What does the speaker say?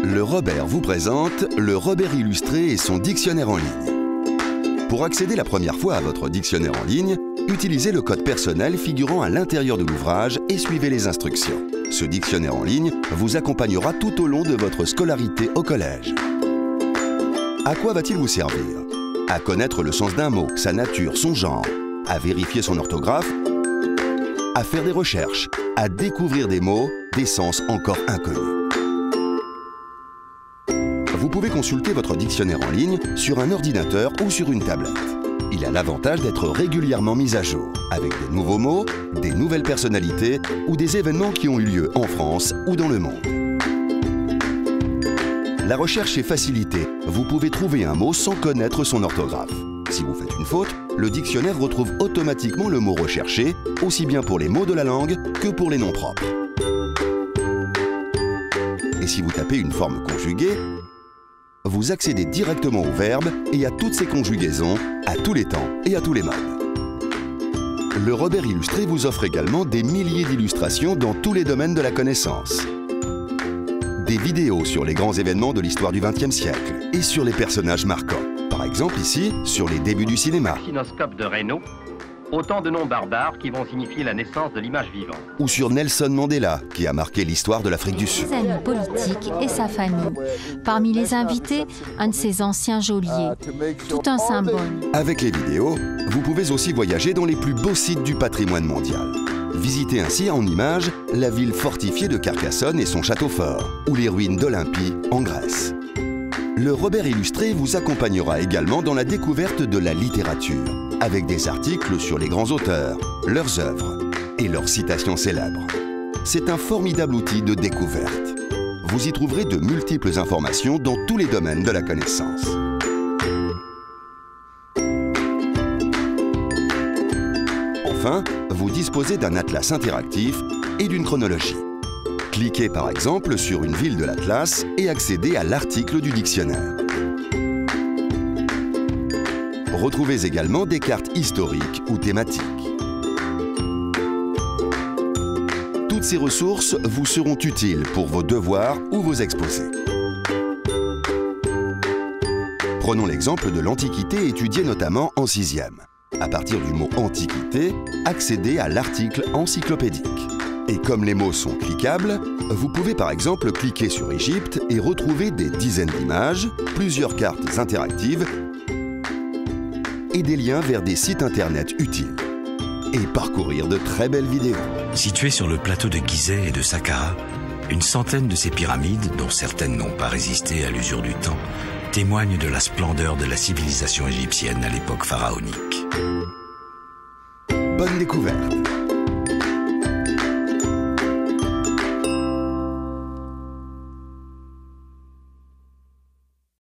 Le Robert vous présente le Robert illustré et son dictionnaire en ligne. Pour accéder la première fois à votre dictionnaire en ligne, utilisez le code personnel figurant à l'intérieur de l'ouvrage et suivez les instructions. Ce dictionnaire en ligne vous accompagnera tout au long de votre scolarité au collège. À quoi va-t-il vous servir? À connaître le sens d'un mot, sa nature, son genre, à vérifier son orthographe, à faire des recherches, à découvrir des mots, des sens encore inconnus. Vous pouvez consulter votre dictionnaire en ligne sur un ordinateur ou sur une tablette. Il a l'avantage d'être régulièrement mis à jour, avec des nouveaux mots, des nouvelles personnalités ou des événements qui ont eu lieu en France ou dans le monde. La recherche est facilitée. Vous pouvez trouver un mot sans connaître son orthographe. Si vous faites une faute, le dictionnaire retrouve automatiquement le mot recherché, aussi bien pour les mots de la langue que pour les noms propres. Et si vous tapez une forme conjuguée, vous accédez directement au verbe et à toutes ses conjugaisons, à tous les temps et à tous les modes. Le Robert illustré vous offre également des milliers d'illustrations dans tous les domaines de la connaissance. Des vidéos sur les grands événements de l'histoire du XXe siècle et sur les personnages marquants. Par exemple ici, sur les débuts du cinéma. Cinoscope de Reynaud, autant de noms barbares qui vont signifier la naissance de l'image vivante. Ou sur Nelson Mandela, qui a marqué l'histoire de l'Afrique du Sud. Ses amis politiques et sa famille. Parmi les invités, un de ses anciens geôliers. Tout un symbole. Avec les vidéos, vous pouvez aussi voyager dans les plus beaux sites du patrimoine mondial. Visitez ainsi en images la ville fortifiée de Carcassonne et son château fort, ou les ruines d'Olympie en Grèce. Le Robert illustré vous accompagnera également dans la découverte de la littérature, avec des articles sur les grands auteurs, leurs œuvres et leurs citations célèbres. C'est un formidable outil de découverte. Vous y trouverez de multiples informations dans tous les domaines de la connaissance. Enfin, vous disposez d'un atlas interactif et d'une chronologie. Cliquez par exemple sur une ville de l'atlas et accédez à l'article du dictionnaire. Retrouvez également des cartes historiques ou thématiques. Toutes ces ressources vous seront utiles pour vos devoirs ou vos exposés. Prenons l'exemple de l'Antiquité étudiée notamment en 6e. À partir du mot « Antiquité », accédez à l'article encyclopédique. Et comme les mots sont cliquables, vous pouvez par exemple cliquer sur Égypte et retrouver des dizaines d'images, plusieurs cartes interactives et des liens vers des sites internet utiles. Et parcourir de très belles vidéos. Situées sur le plateau de Gizeh et de Saqqara, une centaine de ces pyramides, dont certaines n'ont pas résisté à l'usure du temps, témoignent de la splendeur de la civilisation égyptienne à l'époque pharaonique. Bonne découverte!